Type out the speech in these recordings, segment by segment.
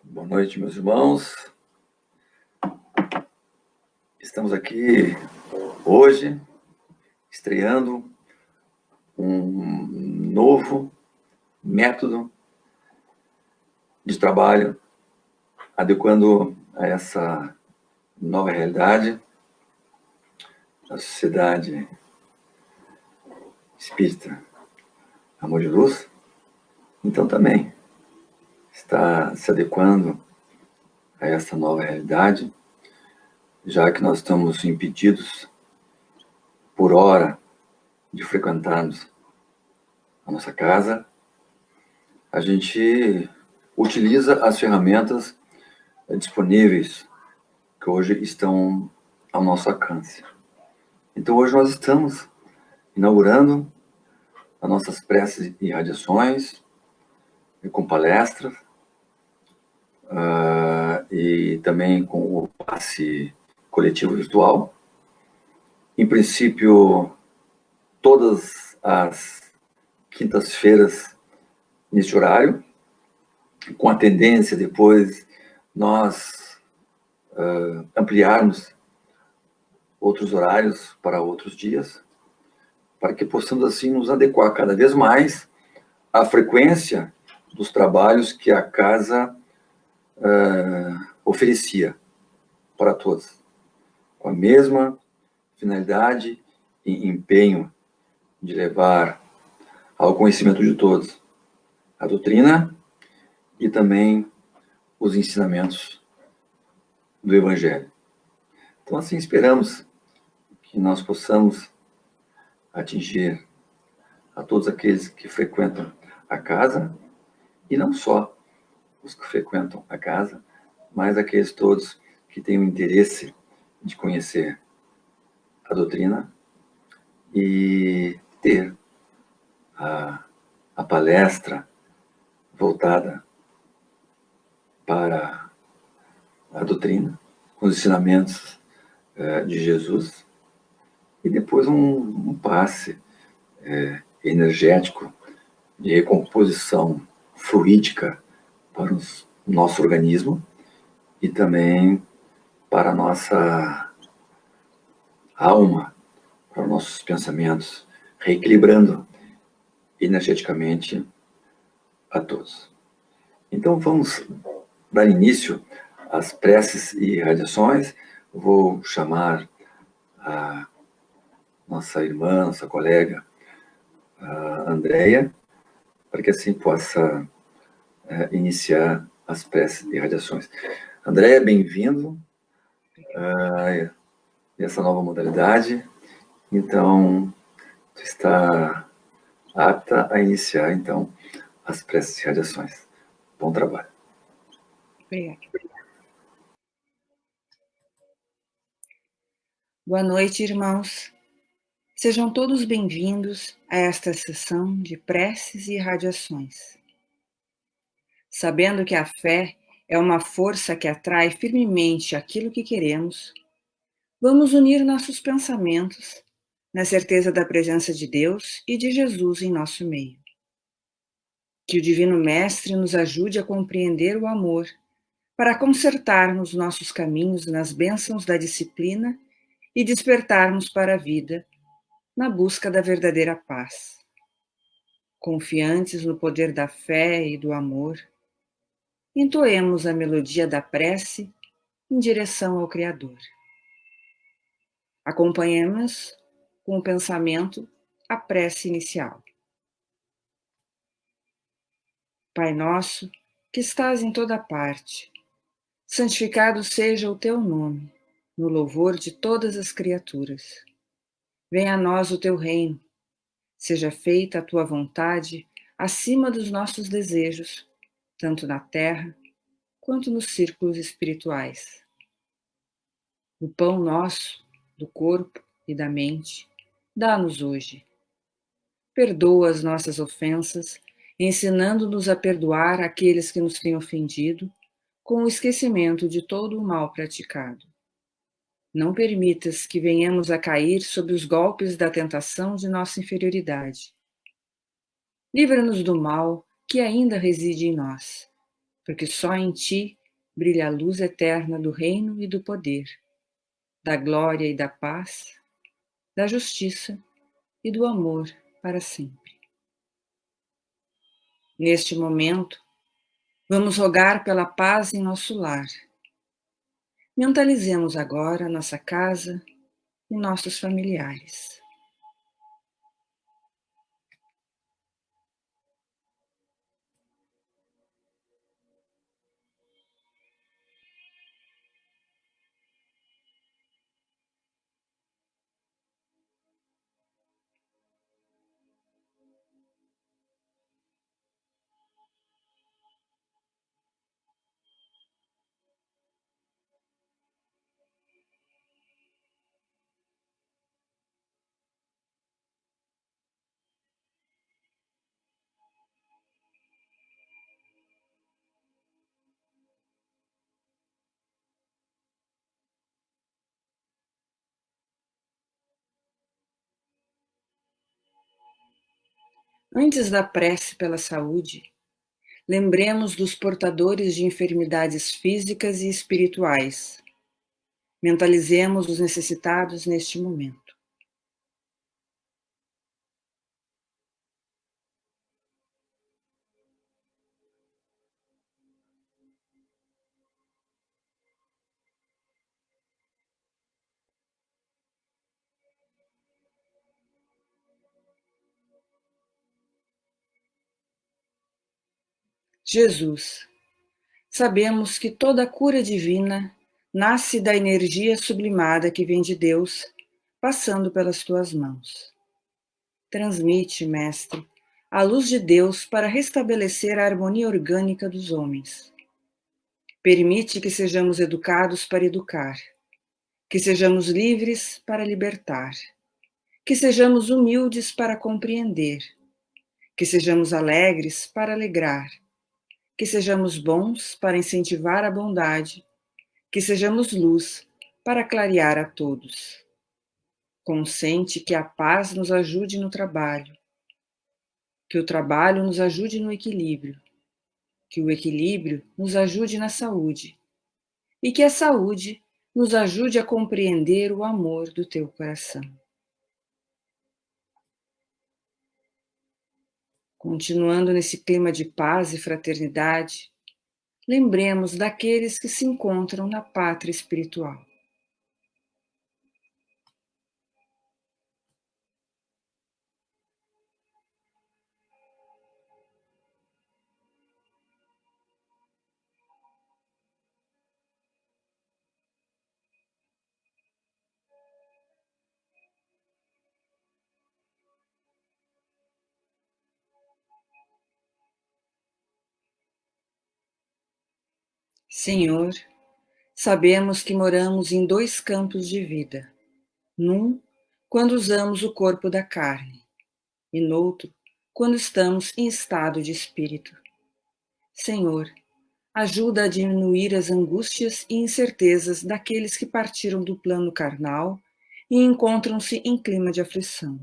Boa noite, meus irmãos. Estamos aqui hoje estreando um novo método de trabalho, adequando a essa nova realidade da Sociedade Espírita Amor de Luz. Então também está se adequando a essa nova realidade, já que nós estamos impedidos por hora de frequentarmos a nossa casa, a gente utiliza as ferramentas disponíveis que hoje estão ao nosso alcance. Então hoje nós estamos inaugurando as nossas preces e radiações, e com palestras, e também com o passe coletivo virtual. Em princípio, todas as quintas-feiras neste horário, com a tendência depois nós ampliarmos outros horários para outros dias, para que possamos assim nos adequar cada vez mais à frequência dos trabalhos que a casa oferecia para todos, com a mesma finalidade e empenho de levar ao conhecimento de todos a doutrina e também os ensinamentos do Evangelho. Então, assim, esperamos que nós possamos atingir a todos aqueles que frequentam a casa, e não só os que frequentam a casa, mas aqueles todos que têm o interesse de conhecer a doutrina e ter a palestra voltada para a doutrina, com os ensinamentos de Jesus, e depois um passe energético de recomposição fluídica para o nosso organismo e também para a nossa alma, para os nossos pensamentos, reequilibrando energeticamente a todos. Então vamos dar início às preces e radiações. Vou chamar a nossa irmã, nossa colega, a Andréia, para que assim possa iniciar as preces e radiações. Andréia, bem-vindo a essa nova modalidade. Então, tu está apta a iniciar, então, as preces e radiações. Bom trabalho. Obrigada. Boa noite, irmãos. Sejam todos bem-vindos a esta sessão de preces e radiações. Sabendo que a fé é uma força que atrai firmemente aquilo que queremos, vamos unir nossos pensamentos na certeza da presença de Deus e de Jesus em nosso meio. Que o Divino Mestre nos ajude a compreender o amor para consertarmos nossos caminhos nas bênçãos da disciplina e despertarmos para a vida na busca da verdadeira paz. Confiantes no poder da fé e do amor, entoemos a melodia da prece em direção ao Criador. Acompanhemos com o pensamento a prece inicial. Pai nosso, que estás em toda parte, santificado seja o teu nome, no louvor de todas as criaturas. Venha a nós o teu reino, seja feita a tua vontade acima dos nossos desejos, tanto na terra quanto nos círculos espirituais. O pão nosso, do corpo e da mente, dá-nos hoje. Perdoa as nossas ofensas, ensinando-nos a perdoar aqueles que nos têm ofendido, com o esquecimento de todo o mal praticado. Não permitas que venhamos a cair sob os golpes da tentação de nossa inferioridade. Livra-nos do mal que ainda reside em nós, porque só em ti brilha a luz eterna do reino e do poder, da glória e da paz, da justiça e do amor para sempre. Neste momento, vamos rogar pela paz em nosso lar. Mentalizemos agora nossa casa e nossos familiares. Antes da prece pela saúde, lembremos dos portadores de enfermidades físicas e espirituais. Mentalizemos os necessitados neste momento. Jesus, sabemos que toda cura divina nasce da energia sublimada que vem de Deus, passando pelas tuas mãos. Transmite, Mestre, a luz de Deus para restabelecer a harmonia orgânica dos homens. Permite que sejamos educados para educar, que sejamos livres para libertar, que sejamos humildes para compreender, que sejamos alegres para alegrar, que sejamos bons para incentivar a bondade, que sejamos luz para clarear a todos. Consente que a paz nos ajude no trabalho, que o trabalho nos ajude no equilíbrio, que o equilíbrio nos ajude na saúde e que a saúde nos ajude a compreender o amor do teu coração. Continuando nesse clima de paz e fraternidade, lembremos daqueles que se encontram na pátria espiritual. Senhor, sabemos que moramos em dois campos de vida. Num, quando usamos o corpo da carne, e noutro, quando estamos em estado de espírito. Senhor, ajuda a diminuir as angústias e incertezas daqueles que partiram do plano carnal e encontram-se em clima de aflição.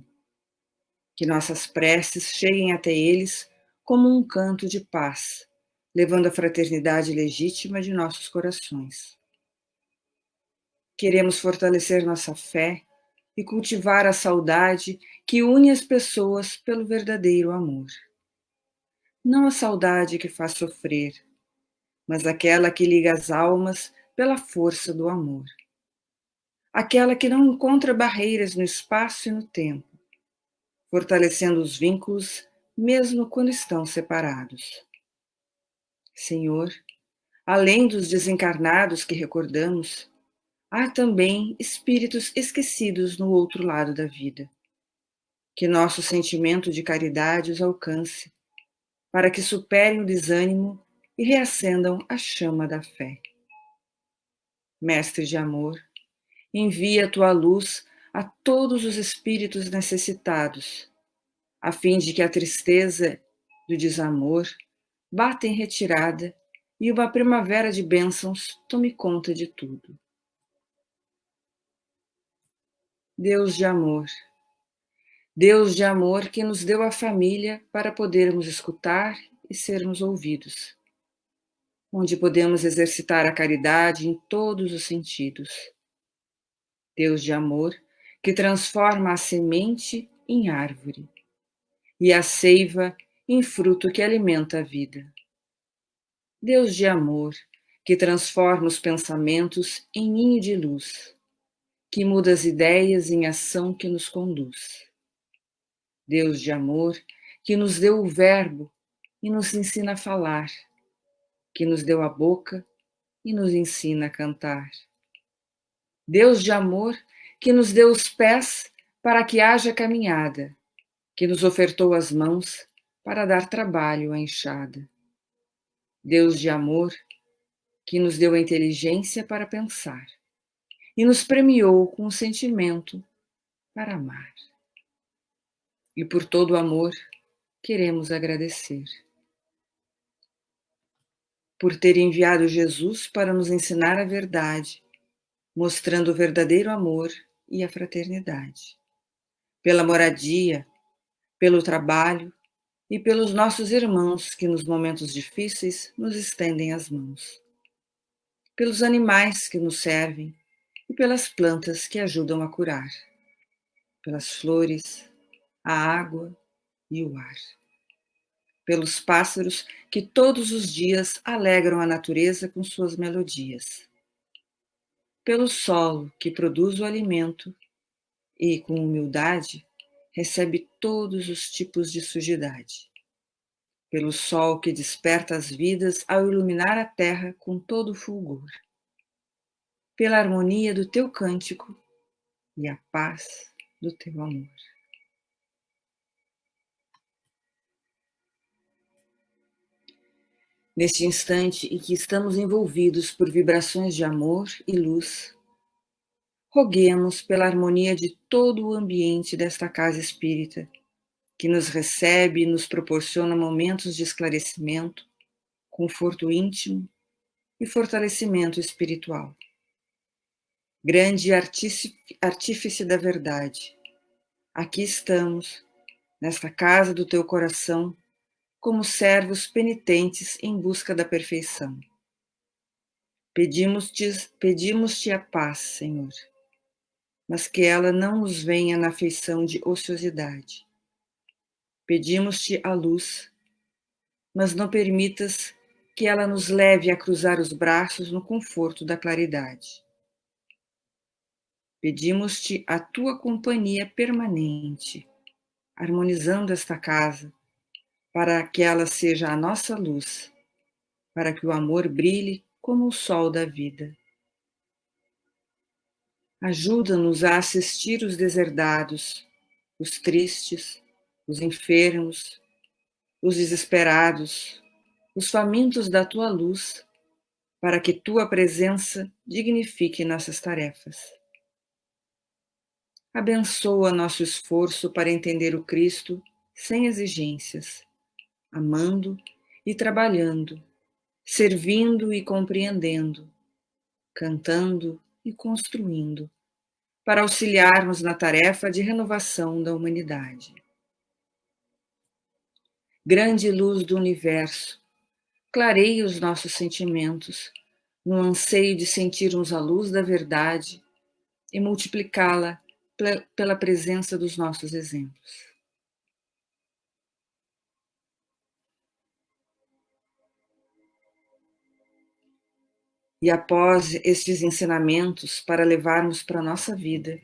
Que nossas preces cheguem até eles como um canto de paz, levando a fraternidade legítima de nossos corações. Queremos fortalecer nossa fé e cultivar a saudade que une as pessoas pelo verdadeiro amor. Não a saudade que faz sofrer, mas aquela que liga as almas pela força do amor. Aquela que não encontra barreiras no espaço e no tempo, fortalecendo os vínculos mesmo quando estão separados. Senhor, além dos desencarnados que recordamos, há também espíritos esquecidos no outro lado da vida. Que nosso sentimento de caridade os alcance, para que superem o desânimo e reacendam a chama da fé. Mestre de amor, envia a tua luz a todos os espíritos necessitados, a fim de que a tristeza do desamor bata em retirada e uma primavera de bênçãos tome conta de tudo. Deus de amor que nos deu a família para podermos escutar e sermos ouvidos. onde podemos exercitar a caridade em todos os sentidos. Deus de amor, que transforma a semente em árvore e a seiva em fruto que alimenta a vida. Deus de amor, que transforma os pensamentos em ninho de luz, que muda as ideias em ação que nos conduz. Deus de amor, que nos deu o verbo e nos ensina a falar, que nos deu a boca e nos ensina a cantar. Deus de amor, que nos deu os pés para que haja caminhada, que nos ofertou as mãos para dar trabalho à enxada. Deus de amor, que nos deu a inteligência para pensar e nos premiou com o sentimento para amar. E por todo o amor queremos agradecer. Por ter enviado Jesus para nos ensinar a verdade, mostrando o verdadeiro amor e a fraternidade. Pela moradia, pelo trabalho e pelos nossos irmãos que nos momentos difíceis nos estendem as mãos. Pelos animais que nos servem e pelas plantas que ajudam a curar. Pelas flores, a água e o ar. Pelos pássaros que todos os dias alegram a natureza com suas melodias. Pelo solo que produz o alimento e, com humildade, recebe todos os tipos de sujidade. Pelo sol que desperta as vidas ao iluminar a terra com todo o fulgor. Pela harmonia do teu cântico e a paz do teu amor. Neste instante em que estamos envolvidos por vibrações de amor e luz, roguemos pela harmonia de todo o ambiente desta casa espírita, que nos recebe e nos proporciona momentos de esclarecimento, conforto íntimo e fortalecimento espiritual. Grande artífice da verdade, aqui estamos, nesta casa do teu coração, como servos penitentes em busca da perfeição. Pedimos-te a paz, Senhor, mas que ela não nos venha na feição de ociosidade. Pedimos-te a luz, mas não permitas que ela nos leve a cruzar os braços no conforto da claridade. Pedimos-te a tua companhia permanente, harmonizando esta casa, para que ela seja a nossa luz, para que o amor brilhe como o sol da vida. Ajuda-nos a assistir os deserdados, os tristes, os enfermos, os desesperados, os famintos da tua luz, para que tua presença dignifique nossas tarefas. Abençoa nosso esforço para entender o Cristo sem exigências, amando e trabalhando, servindo e compreendendo, cantando e construindo, para auxiliarmos na tarefa de renovação da humanidade. Grande luz do universo, clareie os nossos sentimentos, no anseio de sentirmos a luz da verdade e multiplicá-la pela presença dos nossos exemplos. E após estes ensinamentos para levarmos para a nossa vida,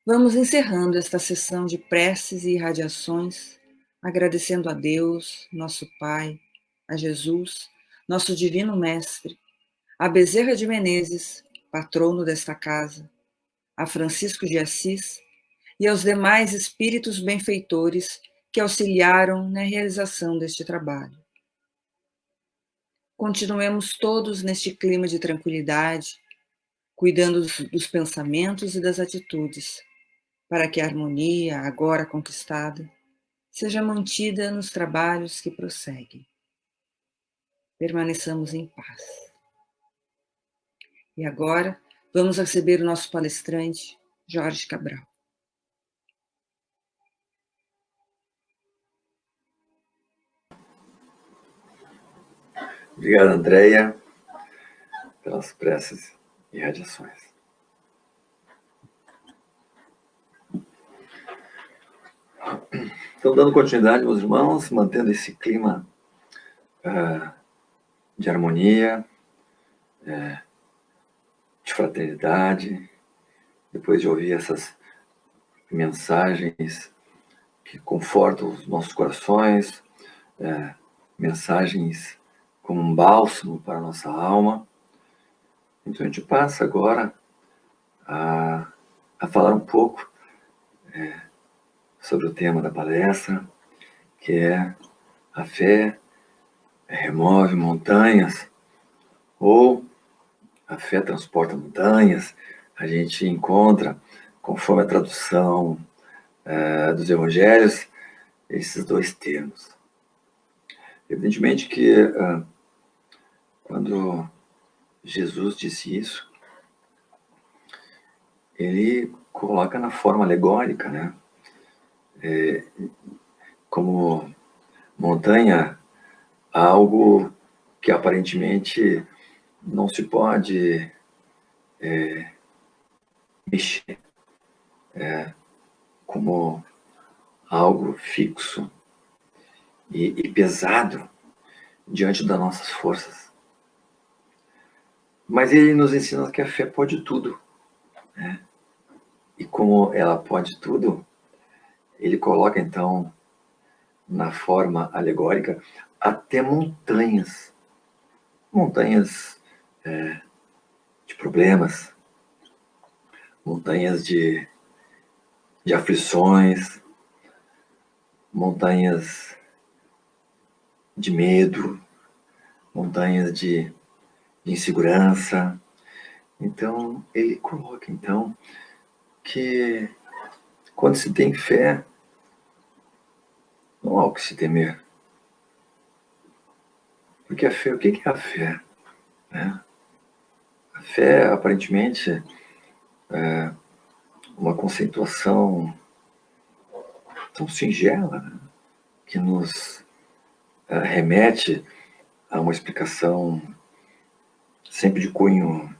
vamos encerrando esta sessão de preces e irradiações, agradecendo a Deus, nosso Pai, a Jesus, nosso Divino Mestre, a Bezerra de Menezes, patrono desta casa, a Francisco de Assis e aos demais espíritos benfeitores que auxiliaram na realização deste trabalho. Continuemos todos neste clima de tranquilidade, cuidando dos pensamentos e das atitudes, para que a harmonia, agora conquistada, seja mantida nos trabalhos que prosseguem. Permaneçamos em paz. E agora, vamos receber o nosso palestrante, Jorge Cabral. Obrigado, Andréia, pelas preces e radiações. Então, dando continuidade, meus irmãos, mantendo esse clima de harmonia, de fraternidade, depois de ouvir essas mensagens que confortam os nossos corações, mensagens como um bálsamo para a nossa alma. Então a gente passa agora a falar um pouco sobre o tema da palestra, que é a fé remove montanhas, ou a fé transporta montanhas. A gente encontra, conforme a tradução dos evangelhos, esses dois termos. Evidentemente que quando Jesus disse isso, ele coloca na forma alegórica, né? Como montanha, algo que aparentemente não se pode mexer, como algo fixo e pesado diante das nossas forças. Mas ele nos ensina que a fé pode tudo, né? E como ela pode tudo, ele coloca então na forma alegórica até montanhas de problemas, montanhas de aflições, montanhas de medo, montanhas de insegurança. Então, ele coloca, então, que quando se tem fé, não há o que se temer. Porque a fé, o que é a fé? A fé, aparentemente, é uma conceituação tão singela, né? Que nos remete a uma explicação sempre de cunho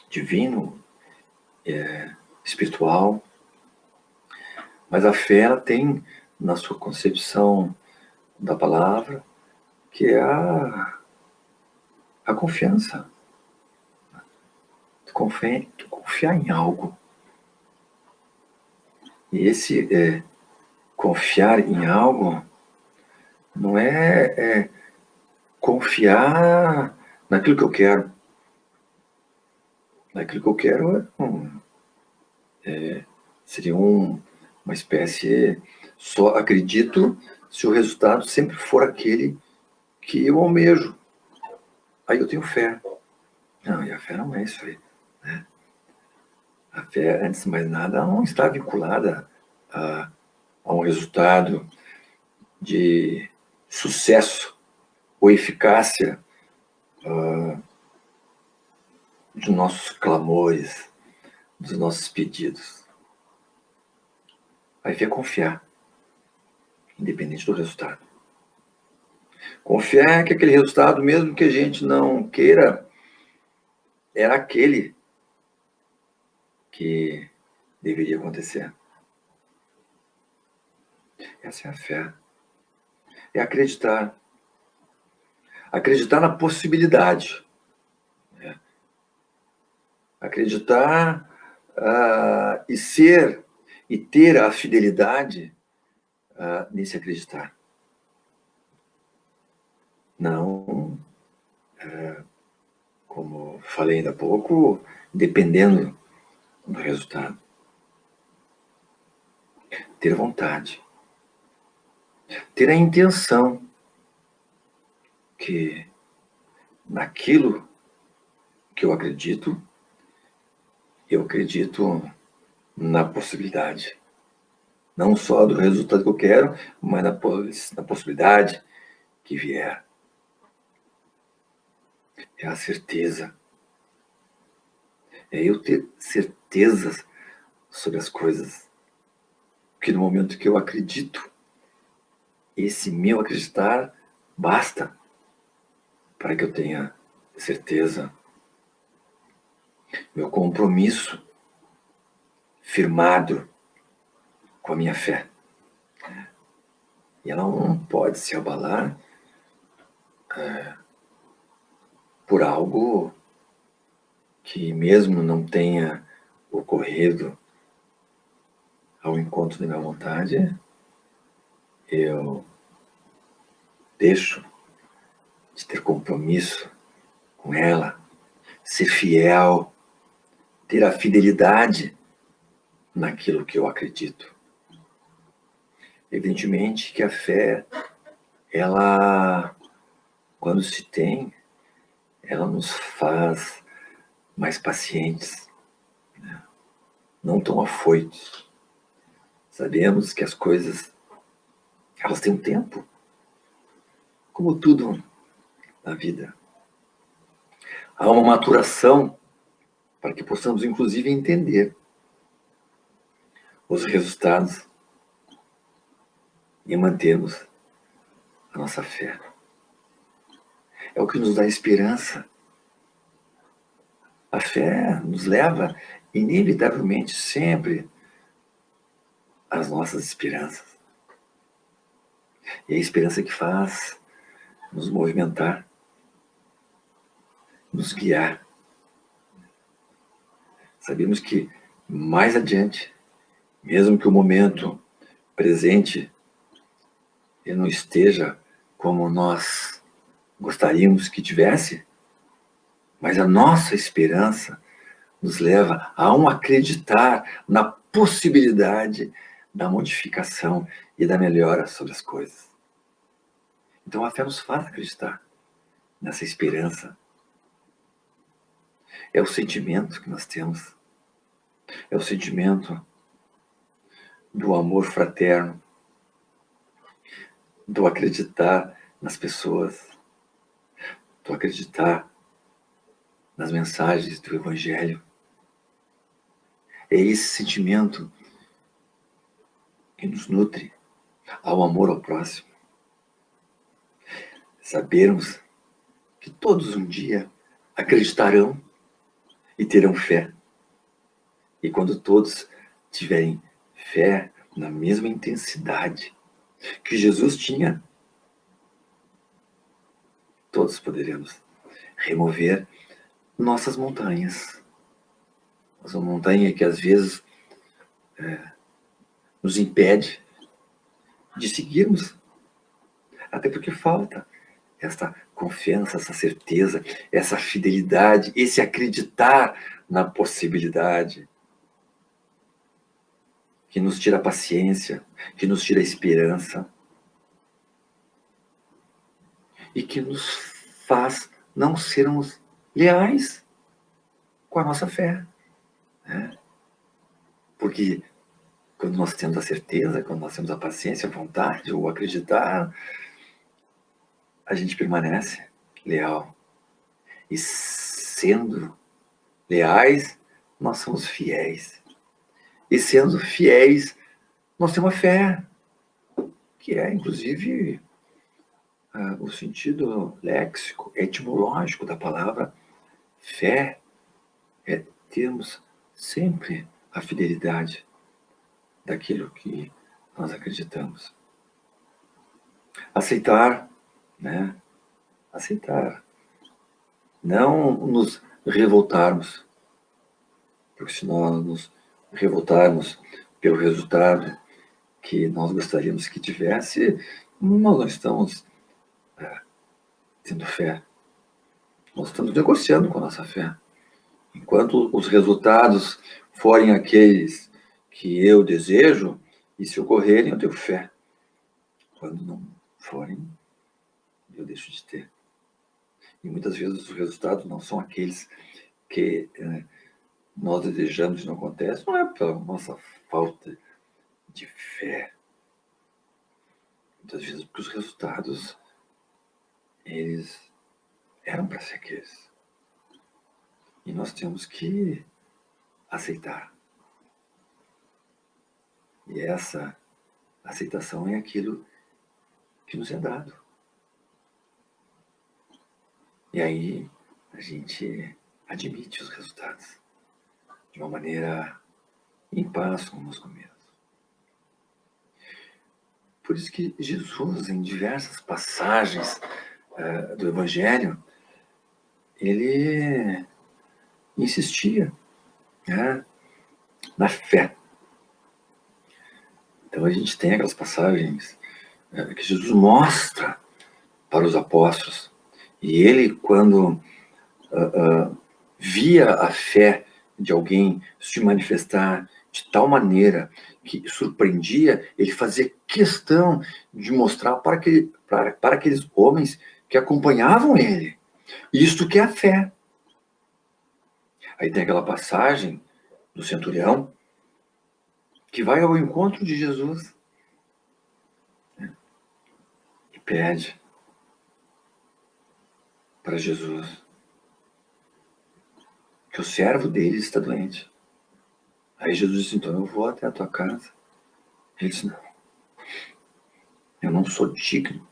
divino, espiritual. Mas a fé, ela tem, na sua concepção da palavra, que é a confiança. Tu confiar em algo. E esse confiar em algo não é confiar naquilo que eu quero. Naquilo que eu quero seria uma espécie, só acredito se o resultado sempre for aquele que eu almejo. Aí eu tenho fé. Não, e a fé não é isso aí, né? A fé, antes de mais nada, não está vinculada a um resultado de sucesso ou eficácia de nossos clamores, dos nossos pedidos. A fé é confiar, independente do resultado. Confiar que aquele resultado, mesmo que a gente não queira, era aquele que deveria acontecer. Essa é a fé. É acreditar. Acreditar na possibilidade. Acreditar e ter a fidelidade nesse acreditar. Não, como falei ainda há pouco, dependendo do resultado. Ter vontade. Ter a intenção que naquilo que eu acredito na possibilidade. Não só do resultado que eu quero, mas na possibilidade que vier. É a certeza. É eu ter certezas sobre as coisas. Porque no momento que eu acredito, esse meu acreditar basta. para que eu tenha certeza, meu compromisso firmado com a minha fé. E ela não pode se abalar por algo que, mesmo não tenha ocorrido ao encontro da minha vontade, eu deixo de ter compromisso com ela, ser fiel, ter a fidelidade naquilo que eu acredito. Evidentemente que a fé, ela, quando se tem, ela nos faz mais pacientes, não tão afoitos. Sabemos que as coisas, elas têm um tempo, como tudo na vida. Há uma maturação para que possamos, inclusive, entender os resultados e mantermos a nossa fé. É o que nos dá esperança. A fé nos leva, inevitavelmente, sempre às nossas esperanças. E é a esperança que faz nos movimentar, nos guiar. Sabemos que mais adiante, mesmo que o momento presente ele não esteja como nós gostaríamos que tivesse, mas a nossa esperança nos leva a um acreditar na possibilidade da modificação e da melhora sobre as coisas. Então a fé nos faz acreditar nessa esperança. É o sentimento que nós temos, é o sentimento do amor fraterno, do acreditar nas pessoas, do acreditar nas mensagens do Evangelho. É esse sentimento que nos nutre ao amor ao próximo. Sabermos que todos um dia acreditarão e terão fé. E quando todos tiverem fé na mesma intensidade que Jesus tinha, todos poderemos remover nossas montanhas. Essa montanha que às vezes nos impede de seguirmos, até porque falta essa confiança, essa certeza, essa fidelidade, esse acreditar na possibilidade que nos tira a paciência, que nos tira a esperança e que nos faz não sermos leais com a nossa fé, né? Porque quando nós temos a certeza, quando nós temos a paciência, a vontade, ou acreditar, a gente permanece leal. E sendo leais, nós somos fiéis. E sendo fiéis, nós temos a fé, que é, inclusive, o sentido léxico, etimológico da palavra fé, é termos sempre a fidelidade daquilo que nós acreditamos. Aceitar, né? Aceitar. Não nos revoltarmos, porque se nós nos revoltarmos pelo resultado que nós gostaríamos que tivesse, nós não estamos tendo fé. Nós estamos negociando com a nossa fé. Enquanto os resultados forem aqueles que eu desejo, e se ocorrerem, eu tenho fé. Quando não forem, eu deixo de ter. E muitas vezes os resultados não são aqueles que nós desejamos e não acontece, não é pela nossa falta de fé. Muitas vezes porque os resultados, eles eram para ser aqueles. E nós temos que aceitar. E essa aceitação é aquilo que nos é dado. E aí a gente admite os resultados de uma maneira em paz conosco mesmo. Por isso que Jesus, em diversas passagens do Evangelho, ele insistia, né, na fé. Então a gente tem aquelas passagens que Jesus mostra para os apóstolos. E ele, quando via a fé de alguém se manifestar de tal maneira que surpreendia, ele fazia questão de mostrar para aqueles homens que acompanhavam ele. Isto que é a fé. Aí tem aquela passagem do centurião que vai ao encontro de Jesus, né, e pede para Jesus que o servo dele está doente. Aí Jesus disse, então eu vou até a tua casa. Ele disse, não, eu não sou digno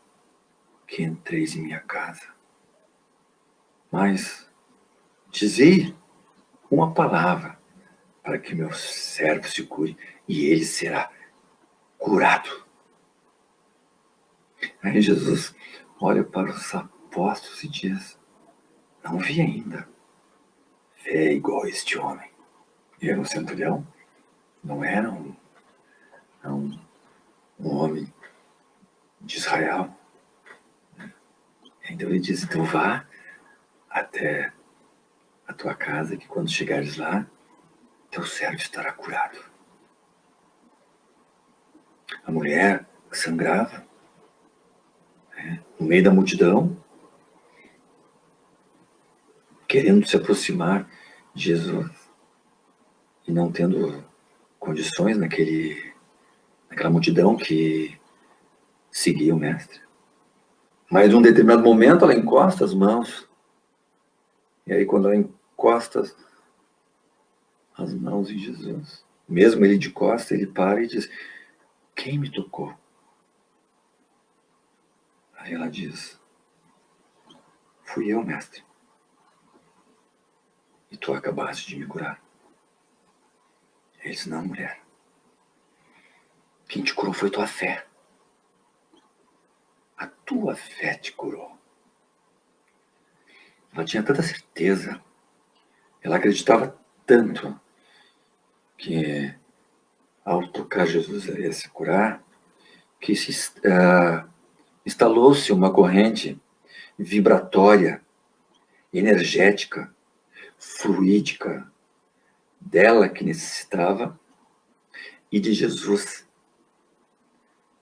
que entreis em minha casa, mas dizei uma palavra para que meu servo se cure e ele será curado. Aí Jesus olha para os apóstolos e diz, não vi ainda fé igual a este homem. E era um centurião, não era um homem de Israel. Então ele diz, então vá até a tua casa, que quando chegares lá, teu servo estará curado. A mulher sangrava, né, no meio da multidão, querendo se aproximar de Jesus e não tendo condições naquela multidão que seguia o mestre. Mas em um determinado momento ela encosta as mãos, e aí quando ela encosta as mãos em Jesus, mesmo ele de costas, ele para e diz, quem me tocou? Aí ela diz, fui eu, mestre, e tu acabaste de me curar. Ele disse, não, mulher, quem te curou foi tua fé. A tua fé te curou. Ela tinha tanta certeza, ela acreditava tanto que ao tocar Jesus ela ia se curar, que instalou-se uma corrente vibratória, energética, fluídica, dela que necessitava e de Jesus,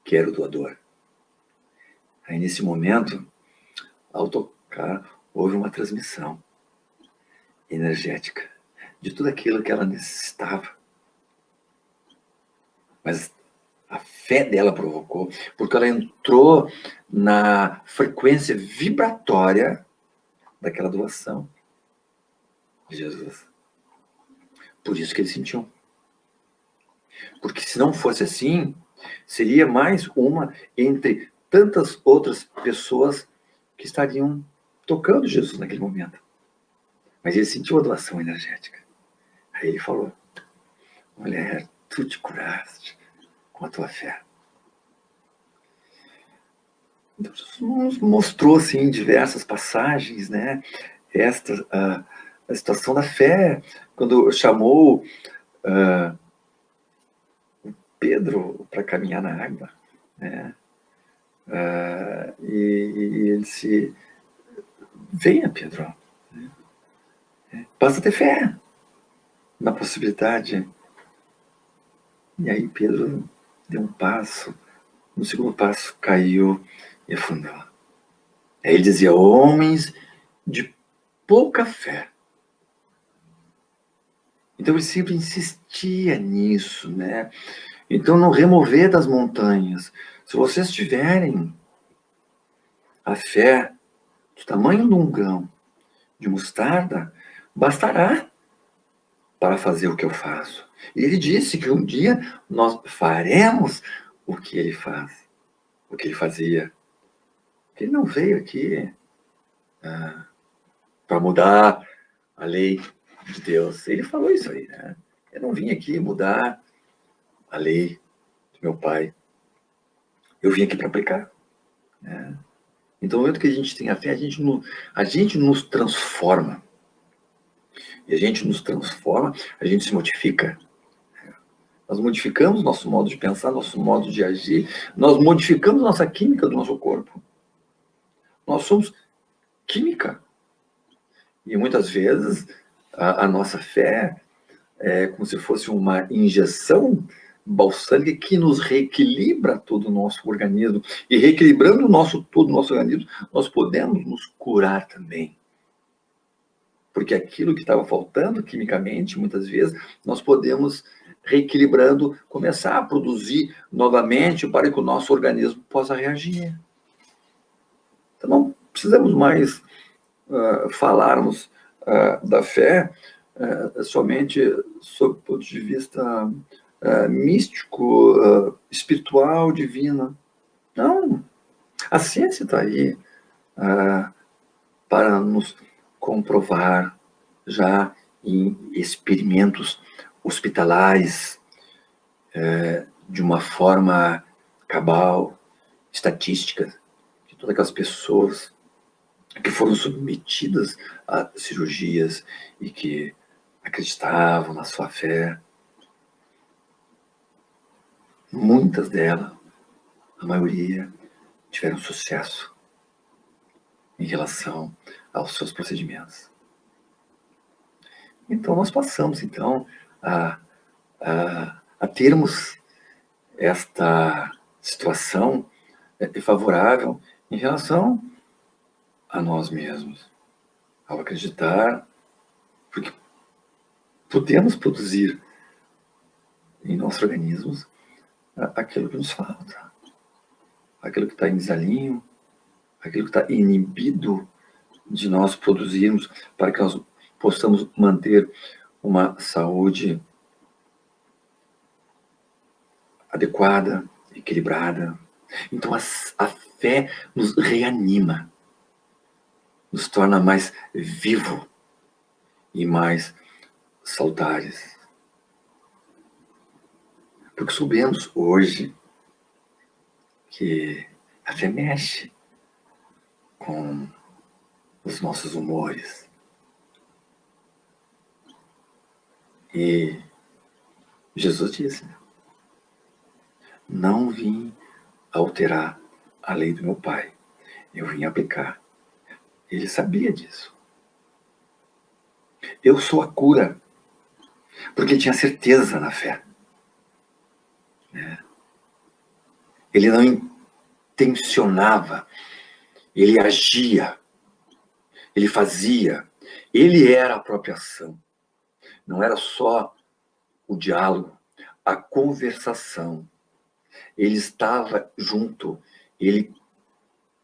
que era o doador. Aí nesse momento, ao tocar, houve uma transmissão energética de tudo aquilo que ela necessitava. Mas a fé dela provocou, porque ela entrou na frequência vibratória daquela doação de Jesus. Por isso que ele sentiu. Porque se não fosse assim, seria mais uma entre tantas outras pessoas que estariam tocando Jesus naquele momento. Mas ele sentiu a doação energética. Aí ele falou, mulher, tu te curaste com a tua fé. Então, Jesus mostrou, assim, em diversas passagens, né, a situação da fé, quando chamou Pedro para caminhar na água, né, e ele disse, venha, Pedro, basta ter fé na possibilidade. E aí Pedro deu um passo, no segundo passo caiu e afundou. Aí ele dizia, homens de pouca fé. Então ele sempre insistia nisso, né? Então não remover das montanhas. Se vocês tiverem a fé do tamanho de um grão de mostarda, bastará para fazer o que eu faço. E ele disse que um dia nós faremos o que ele faz, o que ele fazia. Ele não veio aqui para mudar a lei de Deus. Ele falou isso aí, né? Eu não vim aqui mudar a lei do meu pai. Eu vim aqui para aplicar, né? Então, no momento que a gente tem a fé, a gente nos transforma. E a gente nos transforma, a gente se modifica. Nós modificamos nosso modo de pensar, nosso modo de agir, nós modificamos nossa química do nosso corpo. Nós somos química. E muitas vezes a nossa fé é como se fosse uma injeção balsâmica que nos reequilibra todo o nosso organismo. E reequilibrando todo o nosso organismo, nós podemos nos curar também. Porque aquilo que estava faltando quimicamente, muitas vezes, nós podemos, reequilibrando, começar a produzir novamente para que o nosso organismo possa reagir. Então, não precisamos mais falarmos da fé somente sob o ponto de vista místico, espiritual, divino. Não. A ciência está aí para nos comprovar já em experimentos hospitalares de uma forma cabal, estatística, de todas aquelas pessoas que foram submetidas a cirurgias e que acreditavam na sua fé. Muitas delas, a maioria, tiveram sucesso em relação aos seus procedimentos. Então, nós passamos, então, a termos esta situação favorável em relação a nós mesmos, ao acreditar, porque podemos produzir em nossos organismos aquilo que nos falta, aquilo que está em desalinho, aquilo que está inibido de nós produzirmos para que nós possamos manter uma saúde adequada, equilibrada. Então a fé nos reanima, nos torna mais vivo e mais saudáveis. Porque soubemos hoje que a fé mexe com os nossos humores. E Jesus disse: não vim alterar a lei do meu Pai, eu vim aplicar. Ele sabia disso. Eu sou a cura, porque tinha certeza na fé. Ele não intencionava, ele agia, ele fazia, ele era a própria ação. Não era só o diálogo, a conversação. Ele estava junto, ele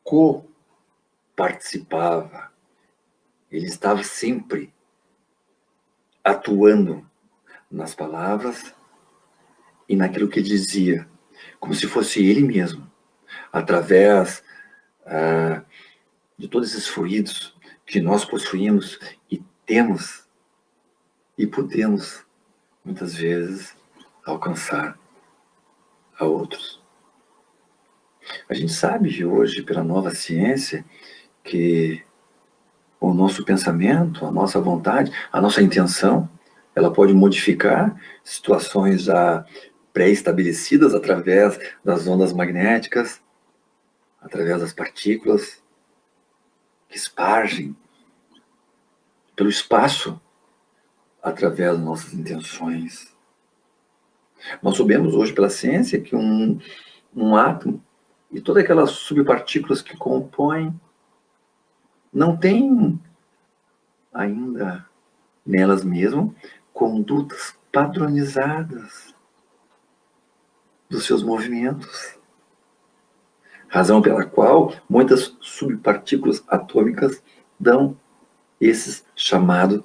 co-participava, ele estava sempre atuando nas palavras e naquilo que ele dizia, como se fosse ele mesmo, através de todos esses fluidos que nós possuímos e temos e podemos, muitas vezes, alcançar a outros. A gente sabe hoje, pela nova ciência, que o nosso pensamento, a nossa vontade, a nossa intenção, ela pode modificar situações já pré-estabelecidas através das ondas magnéticas, através das partículas que espargem pelo espaço, através das nossas intenções. Nós sabemos hoje pela ciência que um átomo e todas aquelas subpartículas que compõem não tem ainda nelas mesmas condutas padronizadas dos seus movimentos. Razão pela qual muitas subpartículas atômicas dão esses chamados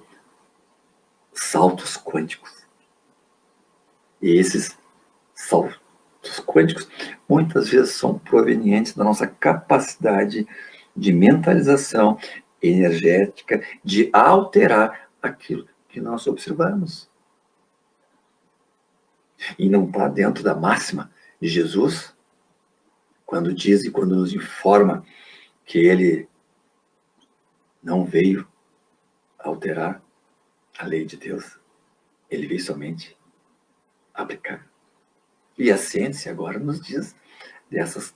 saltos quânticos. E esses saltos quânticos muitas vezes são provenientes da nossa capacidade de mentalização energética de alterar aquilo que nós observamos. E não está dentro da máxima de Jesus, quando diz e quando nos informa que ele não veio alterar a lei de Deus, ele veio somente aplicar. E a ciência agora nos diz dessas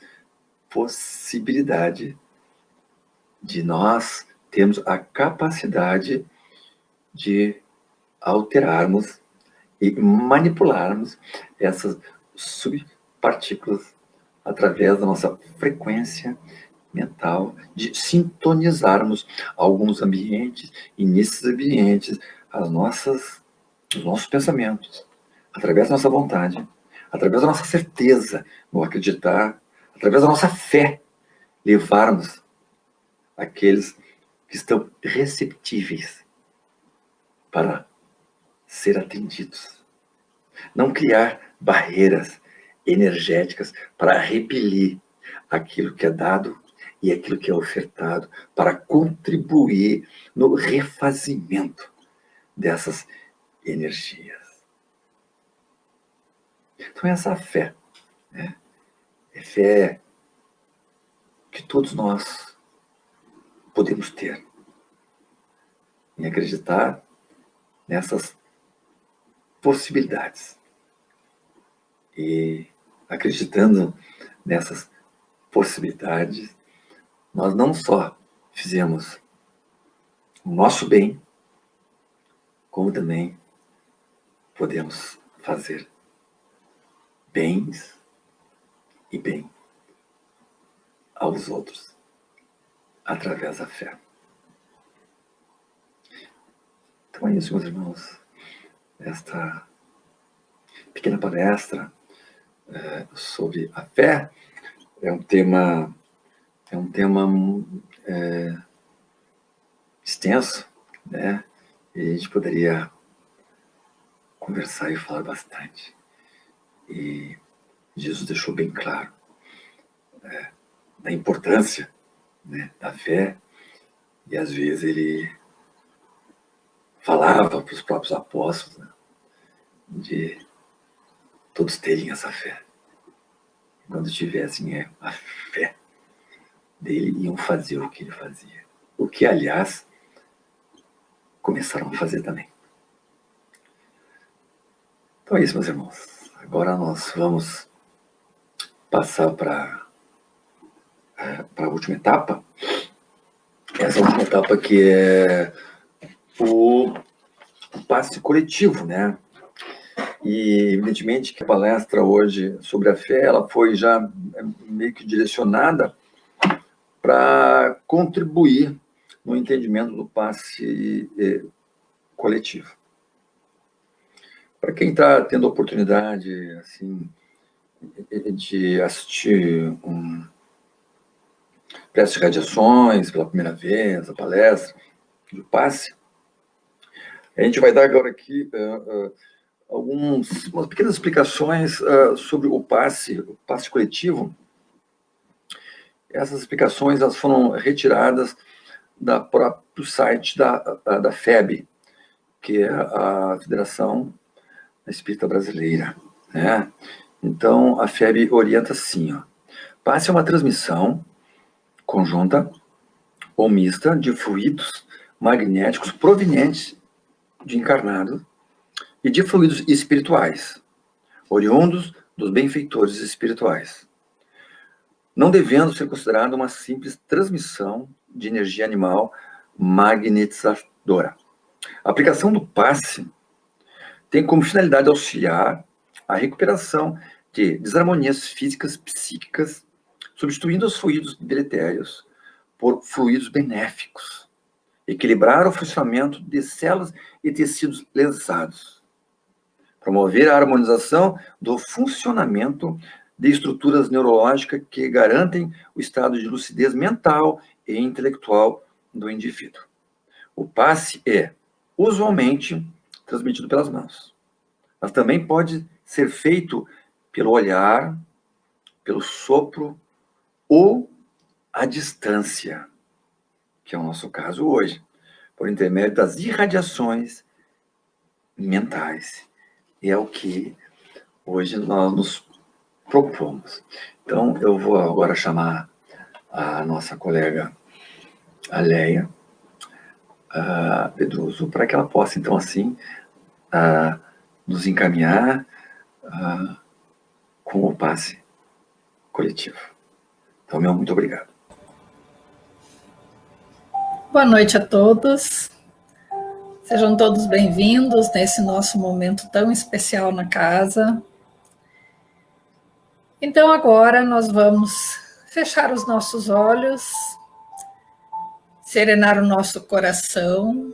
possibilidades de nós termos a capacidade de alterarmos e manipularmos essas subpartículas através da nossa frequência mental, de sintonizarmos alguns ambientes, e nesses ambientes os nossos pensamentos, através da nossa vontade, através da nossa certeza no acreditar, através da nossa fé, levarmos aqueles que estão receptíveis para ser atendidos. Não criar barreiras energéticas para repelir aquilo que é dado e aquilo que é ofertado, para contribuir no refazimento dessas energias. Então, essa fé, né? É fé que todos nós podemos ter em acreditar nessas possibilidades. E acreditando nessas possibilidades, nós não só fizemos o nosso bem, como também podemos fazer bens e bem aos outros através da fé. Então é isso, meus irmãos. Esta pequena palestra sobre a fé é um tema extenso, né? E a gente poderia conversar e falar bastante. E Jesus deixou bem claro da importância, né, da fé, e às vezes ele falava para os próprios apóstolos, né, de todos terem essa fé. Quando tivessem a fé dele, iam fazer o que ele fazia. O que, aliás, começaram a fazer também. Então é isso, meus irmãos. Agora nós vamos passar para a última etapa. Essa última etapa que é o passe coletivo, né? E, evidentemente, que a palestra hoje sobre a fé, ela foi já meio que direcionada para contribuir no entendimento do passe coletivo. Para quem está tendo a oportunidade, assim, de assistir Prece de Radiações pela primeira vez, a palestra do passe, a gente vai dar agora aqui umas pequenas explicações sobre o passe coletivo. Essas explicações elas foram retiradas do próprio site da FEB, que é a Federação Espírita Brasileira, né? Então, a FEB orienta assim, ó. Passe é uma transmissão conjunta ou mista de fluidos magnéticos provenientes de encarnados e de fluidos espirituais, oriundos dos benfeitores espirituais, não devendo ser considerado uma simples transmissão de energia animal magnetizadora. A aplicação do passe tem como finalidade auxiliar a recuperação de desarmonias físicas, psíquicas, substituindo os fluidos deletérios por fluidos benéficos, equilibrar o funcionamento de células e tecidos lesados, promover a harmonização do funcionamento de estruturas neurológicas que garantem o estado de lucidez mental e intelectual do indivíduo. O passe é, usualmente, transmitido pelas mãos, mas também pode ser feito pelo olhar, pelo sopro ou à distância, que é o nosso caso hoje, por intermédio das irradiações mentais. E é o que hoje nós nos propomos. Então, eu vou agora chamar a nossa colega Aleia Pedroso para que ela possa, então, assim, nos encaminhar com o passe coletivo. Então, meu muito obrigado. Boa noite a todos. Sejam todos bem-vindos nesse nosso momento tão especial na casa. Então, agora nós vamos fechar os nossos olhos, serenar o nosso coração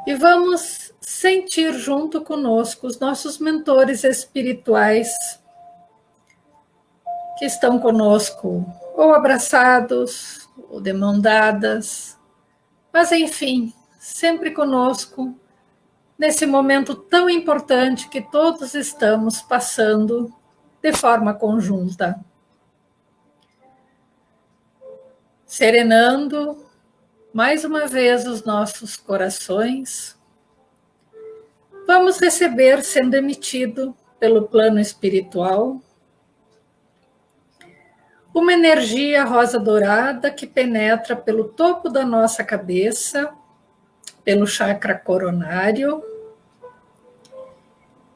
e vamos sentir junto conosco os nossos mentores espirituais que estão conosco, ou abraçados, ou de mão dadas, mas enfim, sempre conosco, nesse momento tão importante que todos estamos passando de forma conjunta. Serenando mais uma vez os nossos corações, vamos receber, sendo emitido pelo plano espiritual, uma energia rosa dourada que penetra pelo topo da nossa cabeça, pelo chakra coronário,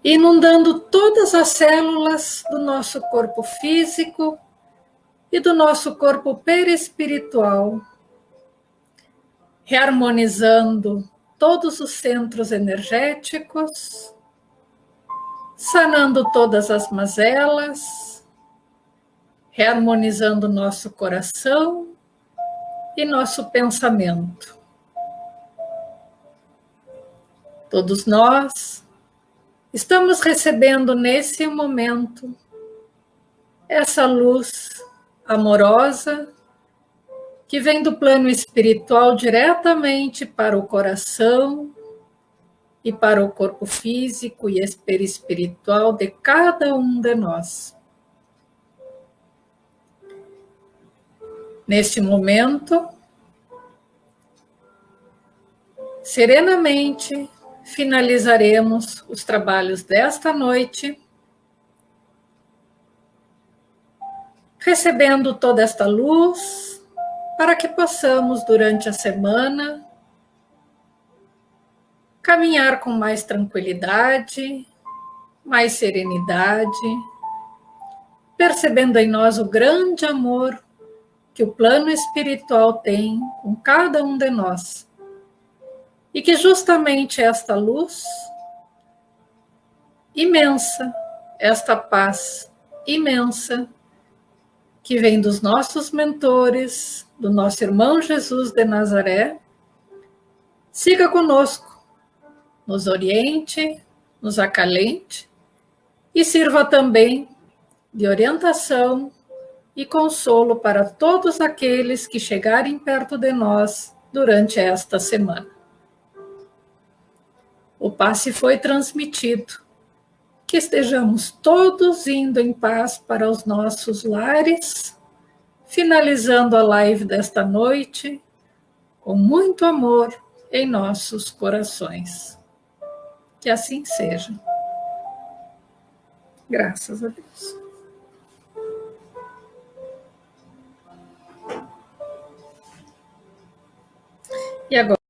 inundando todas as células do nosso corpo físico e do nosso corpo perispiritual, reharmonizando todos os centros energéticos, sanando todas as mazelas, reharmonizando nosso coração e nosso pensamento. Todos nós estamos recebendo nesse momento essa luz amorosa que vem do plano espiritual diretamente para o coração e para o corpo físico e perispiritual de cada um de nós. Neste momento, serenamente finalizaremos os trabalhos desta noite, recebendo toda esta luz para que possamos, durante a semana, caminhar com mais tranquilidade, mais serenidade, percebendo em nós o grande amor que o plano espiritual tem com cada um de nós. E que justamente esta luz imensa, esta paz imensa, que vem dos nossos mentores, do nosso irmão Jesus de Nazaré, siga conosco, nos oriente, nos acalente e sirva também de orientação e consolo para todos aqueles que chegarem perto de nós durante esta semana. O passe foi transmitido. Que estejamos todos indo em paz para os nossos lares, finalizando a live desta noite com muito amor em nossos corações. Que assim seja. Graças a Deus. E agora?